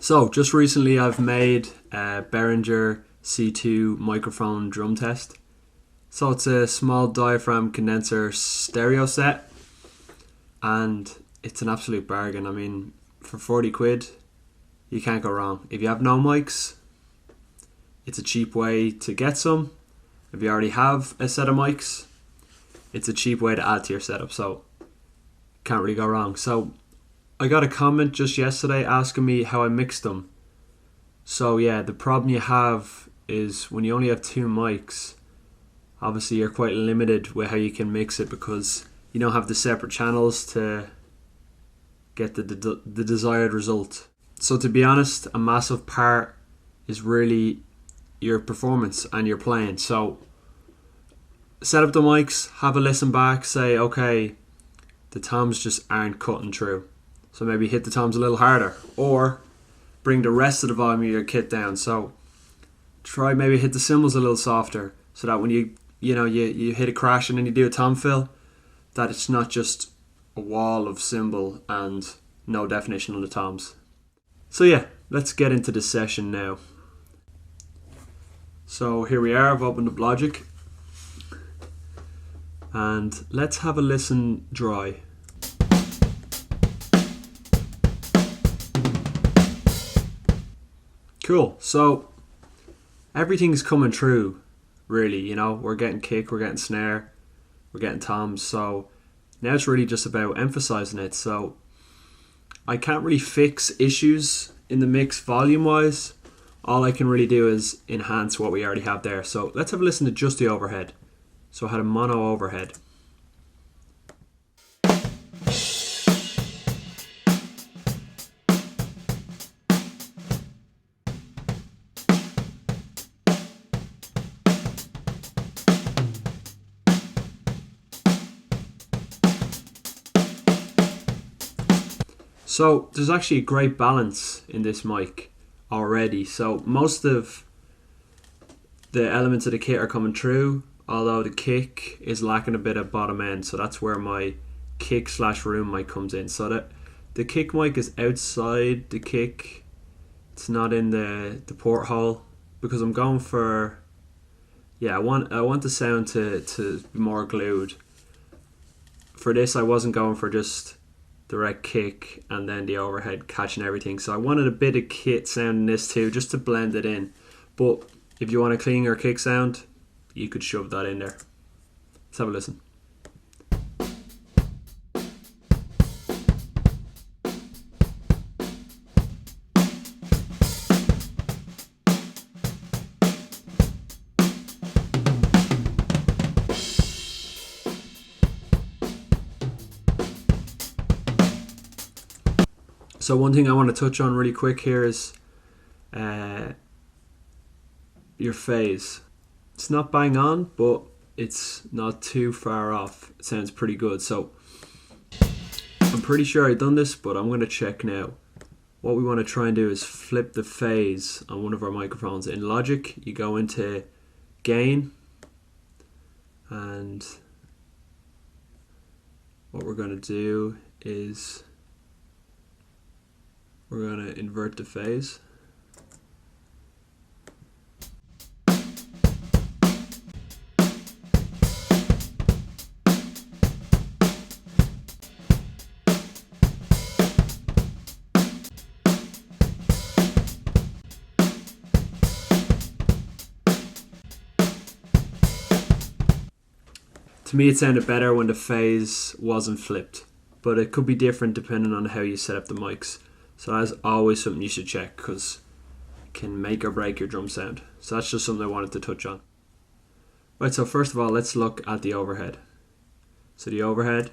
So, just recently I've made a Behringer C2 microphone drum test. So it's a small diaphragm condenser stereo set, and it's an absolute bargain. I mean, for 40 quid, you can't go wrong. If you have no mics, it's a cheap way to get some. If you already have a set of mics, it's a cheap way to add to your setup, so can't really go wrong. So I got a comment just yesterday asking me how I mixed them. So yeah, the problem you have is when you only have two mics, obviously you're quite limited with how you can mix it because you don't have the separate channels to get the desired result. So to be honest, a massive part is really your performance and your playing. So set up the mics, have a listen back, say okay, the toms just aren't cutting through. So maybe hit the toms a little harder, or bring the rest of the volume of your kit down. So try maybe hit the cymbals a little softer, so that when you hit a crash and then you do a tom fill, that it's not just a wall of cymbal and no definition on the toms. So yeah, let's get into the session now. So here we are, I've opened up Logic, and let's have a listen dry. Cool, so everything's coming through, really, we're getting kick, we're getting snare, we're getting toms, so now it's really just about emphasizing it. So I can't really fix issues in the mix volume-wise. All I can really do is enhance what we already have there. So let's have a listen to just the overhead. So I had a mono overhead. So there's actually a great balance in this mic already. So most of the elements of the kit are coming through, although the kick is lacking a bit of bottom end. So that's where my kick / room mic comes in. So that the kick mic is outside the kick. It's not in the porthole because I'm going for, I want the sound to be more glued. For this I wasn't going for just direct kick and then the overhead catching everything, so I wanted a bit of kit sound in this too, just to blend it in. But if you want a cleaner kick sound, you could shove that in there. Let's have a listen. So one thing I want to touch on really quick here is your phase. It's not bang on, but it's not too far off. It sounds pretty good. So I'm pretty sure I've done this, but I'm going to check now. What we want to try and do is flip the phase on one of our microphones. In Logic, you go into gain, and what we're going to do is we're going to invert the phase. To me it sounded better when the phase wasn't flipped, but it could be different depending on how you set up the mics. So that's always something you should check because it can make or break your drum sound. So that's just something I wanted to touch on. Right, so first of all, let's look at the overhead. So the overhead.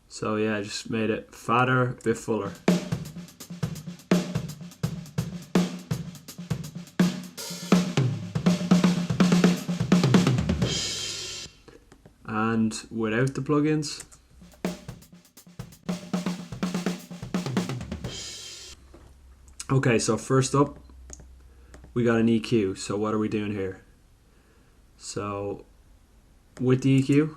So yeah, I just made it fatter, a bit fuller. And without the plugins, okay, so first up, we got an EQ. So what are we doing here? So with the EQ,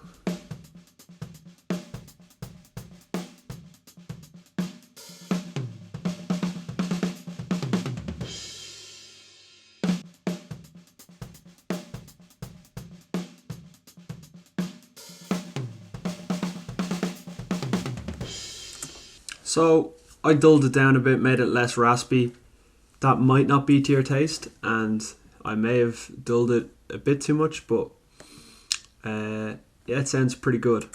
so I dulled it down a bit, made it less raspy. That might not be to your taste, and I may have dulled it a bit too much, but yeah, it sounds pretty good.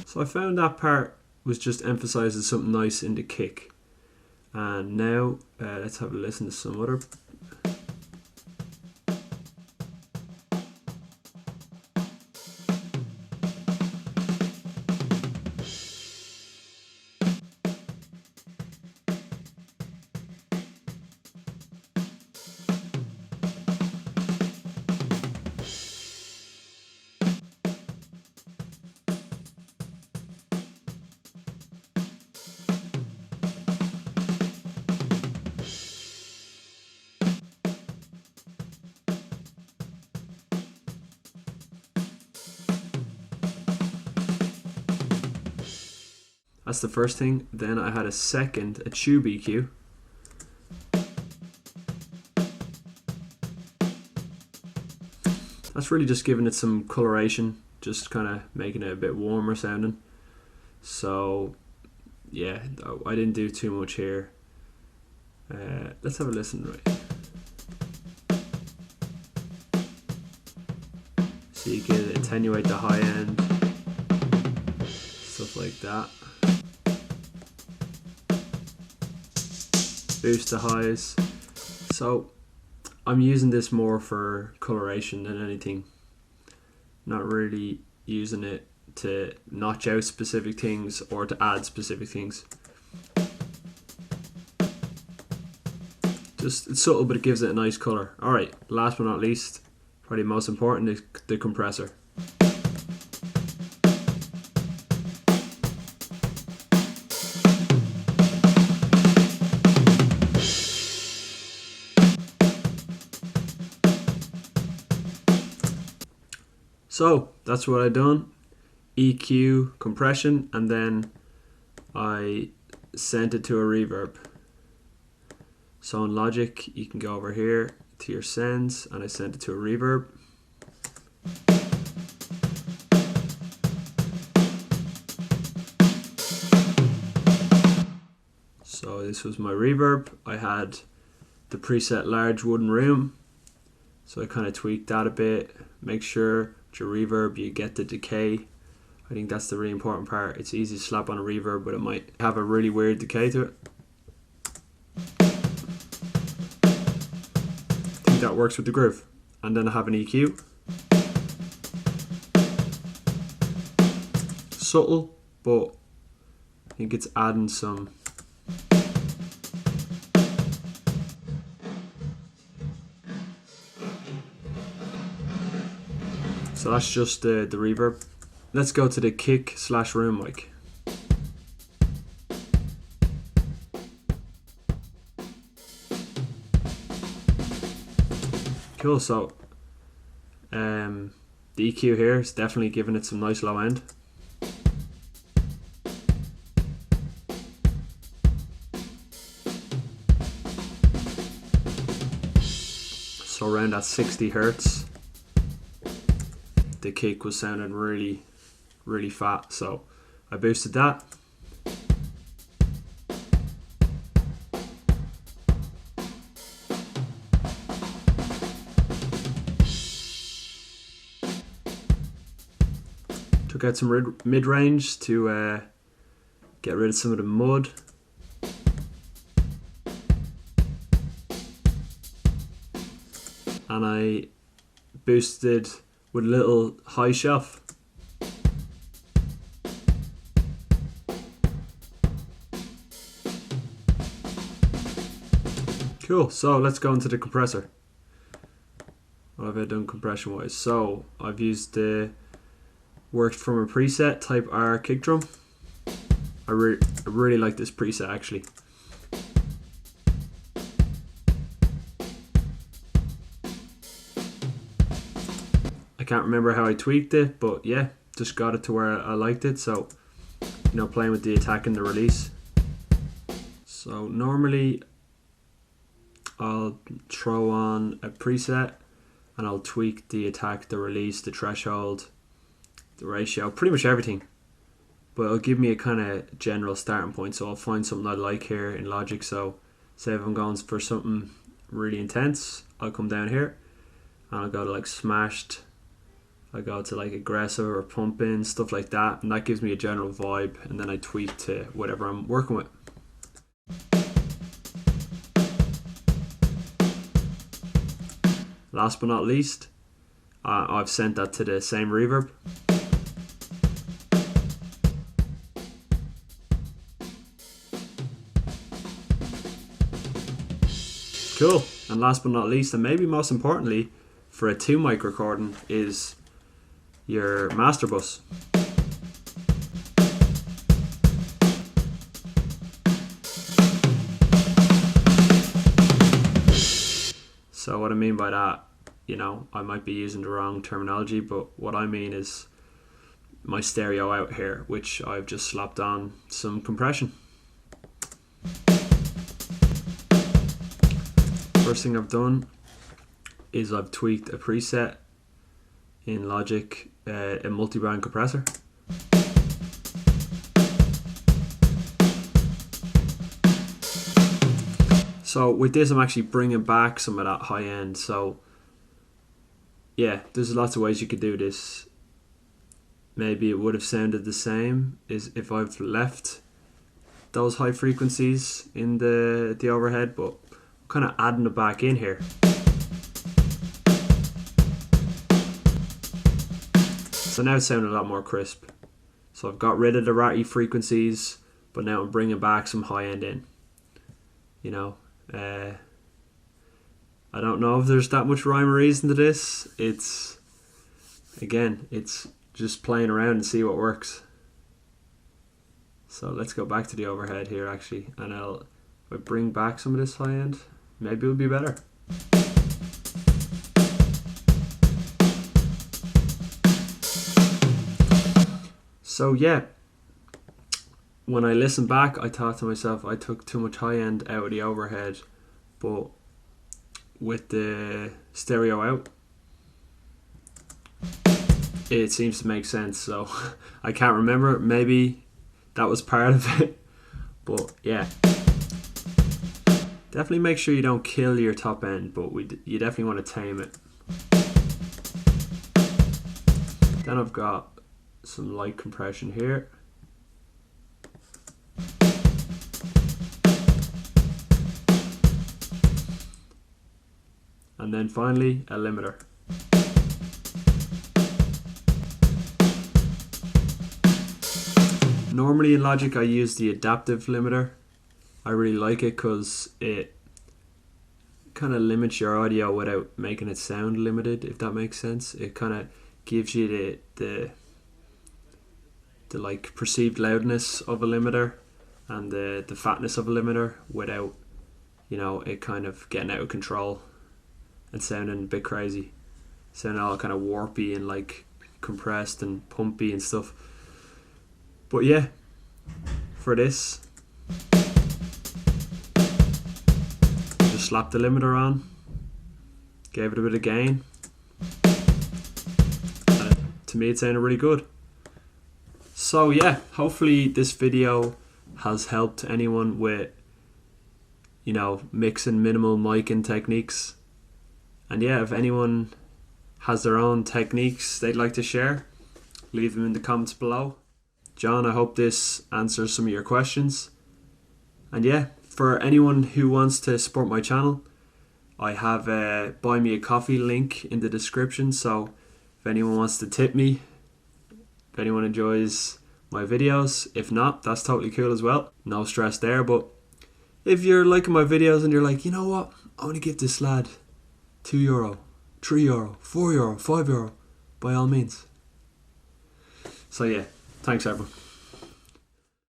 So I found that part was just emphasizing something nice in the kick. And now let's have a listen to some other. That's the first thing. Then I had a tube EQ. That's really just giving it some coloration, just kind of making it a bit warmer sounding. So yeah, I didn't do too much here. Let's have a listen, right? So you can attenuate the high end, stuff like that. Boost the highs. So I'm using this more for coloration than anything. Not really using it to notch out specific things or to add specific things. Just it's subtle, but it gives it a nice color. Alright, last but not least, probably most important, is the compressor. So that's what I done. EQ, compression, and then I sent it to a reverb. So in Logic, you can go over here to your sends, and I sent it to a reverb. So this was my reverb. I had the preset large wooden room, so I kind of tweaked that a bit. Make sure with your reverb you get the decay. I think that's the really important part. It's easy to slap on a reverb, but it might have a really weird decay to it. I think that works with the groove. And then I have an EQ. Subtle, but I think it's adding some. So that's just the reverb. Let's go to the kick / room mic. Cool, so the EQ here is definitely giving it some nice low end. So around at 60 Hertz. The kick was sounding really, really fat, so I boosted that. Took out some mid-range to get rid of some of the mud. And I boosted with a little high shelf. Cool, so let's go into the compressor. What have I done compression wise? So I've used worked from a preset Type R kick drum. I really like this preset actually. I can't remember how I tweaked it, but yeah, just got it to where I liked it. So, you know, playing with the attack and the release. So normally I'll throw on a preset and I'll tweak the attack, the release, the threshold, the ratio, pretty much everything. But it'll give me a kind of general starting point. So I'll find something I like here in Logic. So say if I'm going for something really intense, I'll come down here and I'll go to like smashed, I go to like aggressive or pumping, stuff like that, and that gives me a general vibe, and then I tweak to whatever I'm working with. Last but not least, I've sent that to the same reverb. Cool. And last but not least, and maybe most importantly, for a 2 mic recording is your master bus. So what I mean by that, you know, I might be using the wrong terminology, but what I mean is my stereo out here, which I've just slapped on some compression. First thing I've done is I've tweaked a preset in Logic, a multi-band compressor. So with this, I'm actually bringing back some of that high end. So yeah, there's lots of ways you could do this. Maybe it would have sounded the same as if I've left those high frequencies in the overhead, but I'm kind of adding it back in here. So now it's sounding a lot more crisp. So I've got rid of the ratty frequencies, but now I'm bringing back some high end in. You know, I don't know if there's that much rhyme or reason to this. It's just playing around and see what works. So let's go back to the overhead here actually, and if I bring back some of this high end, maybe it'll be better. So yeah, when I listened back, I thought to myself, I took too much high end out of the overhead, but with the stereo out, it seems to make sense. So I can't remember, maybe that was part of it, but yeah. Definitely make sure you don't kill your top end, but you definitely want to tame it. Then I've got some light compression here. And then finally, a limiter. Normally in Logic I use the adaptive limiter. I really like it because it kind of limits your audio without making it sound limited, if that makes sense. It kind of gives you the like perceived loudness of a limiter and the fatness of a limiter without, you know, it kind of getting out of control and sounding a bit crazy, sounding all kind of warpy and like compressed and pumpy and stuff. But yeah, for this, just slapped the limiter on, gave it a bit of gain. To me it sounded really good. So yeah, hopefully this video has helped anyone with, you know, mixing minimal miking techniques. And yeah, if anyone has their own techniques they'd like to share, leave them in the comments below. John, I hope this answers some of your questions. And yeah, for anyone who wants to support my channel, I have a buy me a coffee link in the description. So if anyone wants to tip me, if anyone enjoys my videos, if not, that's totally cool as well. No stress there. But if you're liking my videos and you're like, you know what, I want to give this lad €2, €3, €4, €5, by all means. So yeah, thanks everyone.